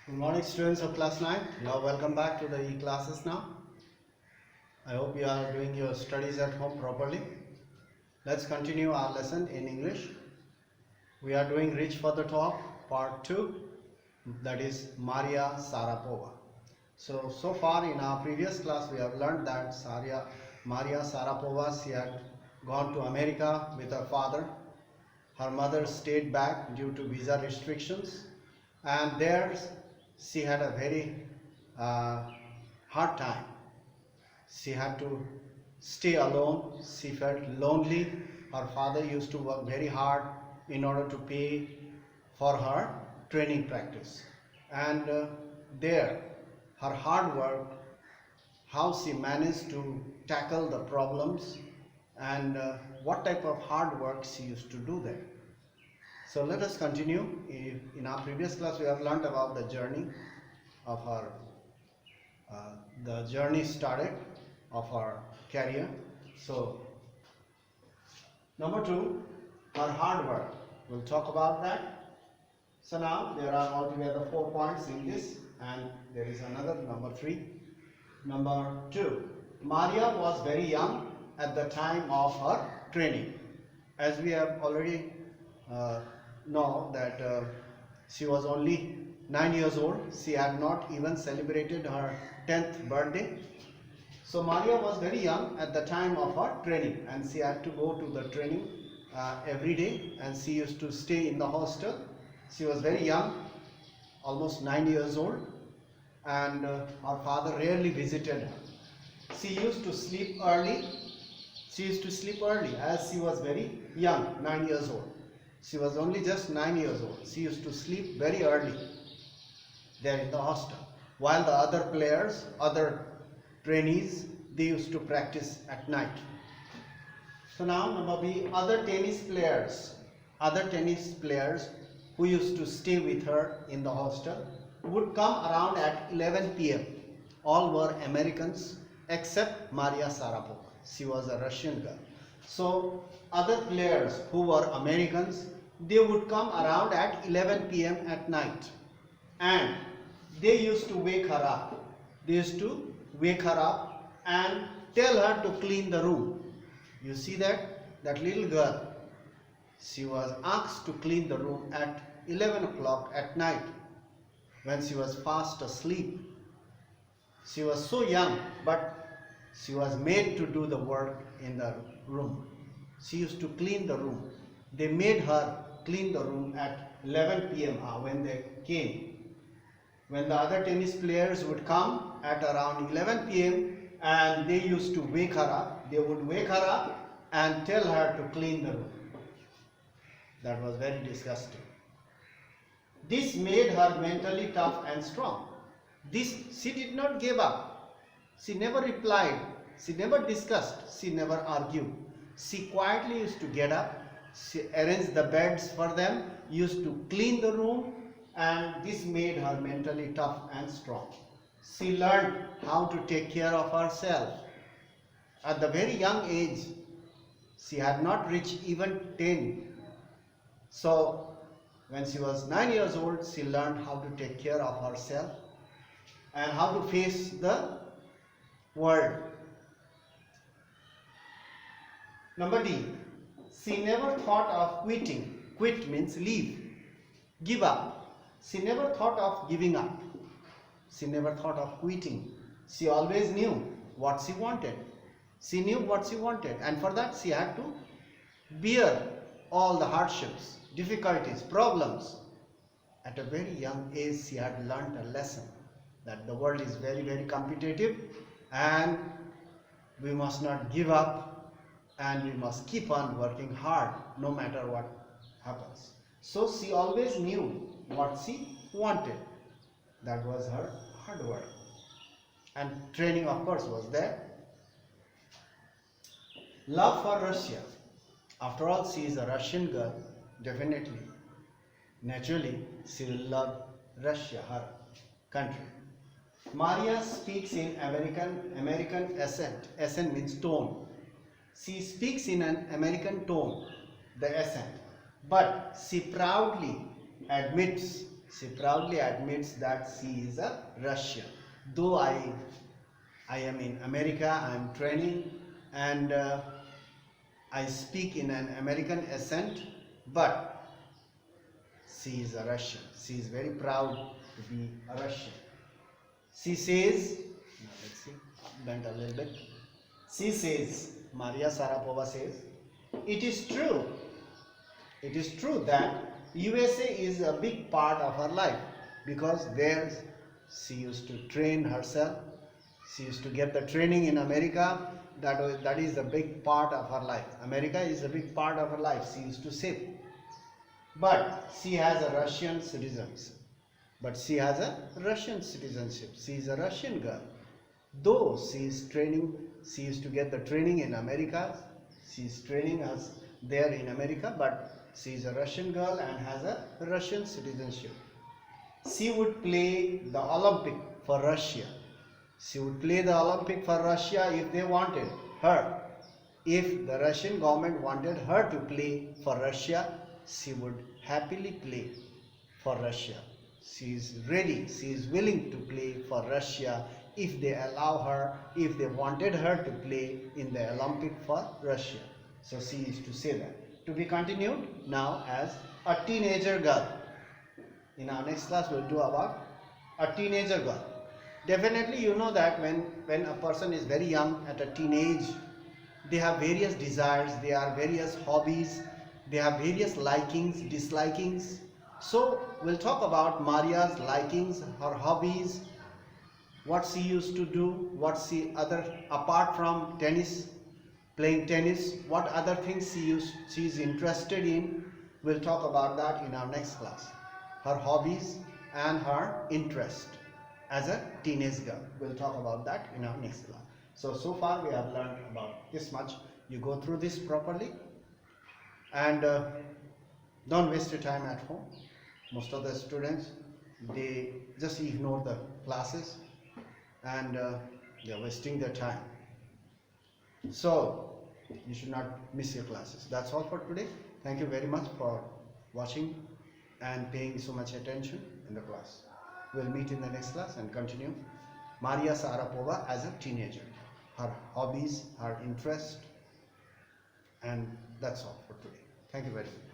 Good morning, students of class 9. Now welcome back to the e-classes now. I hope you are doing your studies at home properly. Let's continue our lesson in English. We are doing Reach for the Top part 2, that is Maria Sharapova. So far in our previous class we have learned that Maria Sharapova, she had gone to America with her father. Her mother stayed back due to visa restrictions, and there she had a very hard time. She had to stay alone. She felt lonely. Her father used to work very hard in order to pay for her training practice. And there, her hard work, how she managed to tackle the problems, and what type of hard work she used to do there. So let us continue. In our previous class we have learned about the journey of her, the journey started of her career. So number 2, her hard work. We'll talk about that. So now there are altogether 4 points in this, and there is another number 3. Number 2, Maria was very young at the time of her training. As we have already know that she was only 9 years old. She had not even celebrated her 10th birthday. So Maria was very young at the time of her training, and she had to go to the training every day, and she used to stay in the hostel. She was very young, almost 9 years old, and her father rarely visited her. She used to sleep early. She used to sleep early as she was very young, 9 years old. She was only just 9 years old. She used to sleep very early there in the hostel, while the other players, other trainees, they used to practice at night. So now number B, other tennis players who used to stay with her in the hostel would come around at 11 p.m. All were Americans except Maria Sharapova. She was a Russian girl. So other players who were Americans, they would come around at 11 p.m. at night, and they used to wake her up. They used to wake her up and tell her to clean the room. You see that little girl, she was asked to clean the room at 11 o'clock at night when she was fast asleep. She was so young, but she was made to do the work in the room. She used to clean the room. They made her clean the room at 11 p.m. when they came. When the other tennis players would come at around 11 p.m. and they used to wake her up, they would wake her up and tell her to clean the room. That was very disgusting. This made her mentally tough and strong. She did not give up. She never replied. She never discussed. She never argued. She quietly used to get up. She arranged the beds for them, used to clean the room, and this made her mentally tough and strong. She learned how to take care of herself. At the very young age, she had not reached even 10. So when she was 9 years old, she learned how to take care of herself and how to face the world. Number D, she never thought of quitting. Quit means leave, give up. She never thought of giving up. She never thought of quitting. She always knew what she wanted. She knew what she wanted, and for that she had to bear all the hardships, difficulties, problems. At a very young age, she had learnt a lesson that the world is very, very competitive, and we must not give up, and we must keep on working hard no matter what happens. So she always knew what she wanted. That was her hard work. And training, of course, was there. Love for Russia. After all, she is a Russian girl, definitely. Naturally, she will love Russia, her country. Maria speaks in American accent. Accent means tone. She speaks in an American tone, the accent. But she proudly admits She proudly admits that she is a Russian. Though I am in America, I am training, and I speak in an American accent, but she is a Russian. She is very proud to be a Russian. She says, now let's see, bend a little bit. She says, Maria Sharapova says, it is true. It is true that USA is a big part of her life because there she used to train herself. She used to get the training in America. That is a big part of her life. America is a big part of her life. She used to save. But she has a Russian citizenship. She is a Russian girl. Though she is training, she used to get the training in America. She is training us there in America, but she is a Russian girl and has a Russian citizenship. She would play the Olympic for Russia. She would play the Olympic for Russia if they wanted her. If the Russian government wanted her to play for Russia, she would happily play for Russia. She is ready, she is willing to play for Russia if they allow her, if they wanted her to play in the Olympic for Russia. So she used to say that. To be continued now as a teenager girl. In our next class we'll do about a teenager girl. Definitely you know that when a person is very young at a teenage, they have various desires, they have various hobbies, they have various likings, dislikings. So we'll talk about Maria's likings, her hobbies, what she used to do, what she other apart from tennis, playing tennis, what other things she is interested in. We'll talk about that in our next class. Her hobbies and her interest as a teenage girl. We'll talk about that in our next class. So far we have learned about this much. You go through this properly and don't waste your time at home. Most of the students, they just ignore the classes and they are wasting their time. So you should not miss your classes. That's all for today. Thank you very much for watching and paying so much attention in the class. We'll meet in the next class and continue Maria Sharapova as a teenager, her hobbies, her interest, and that's all for today. Thank you very much.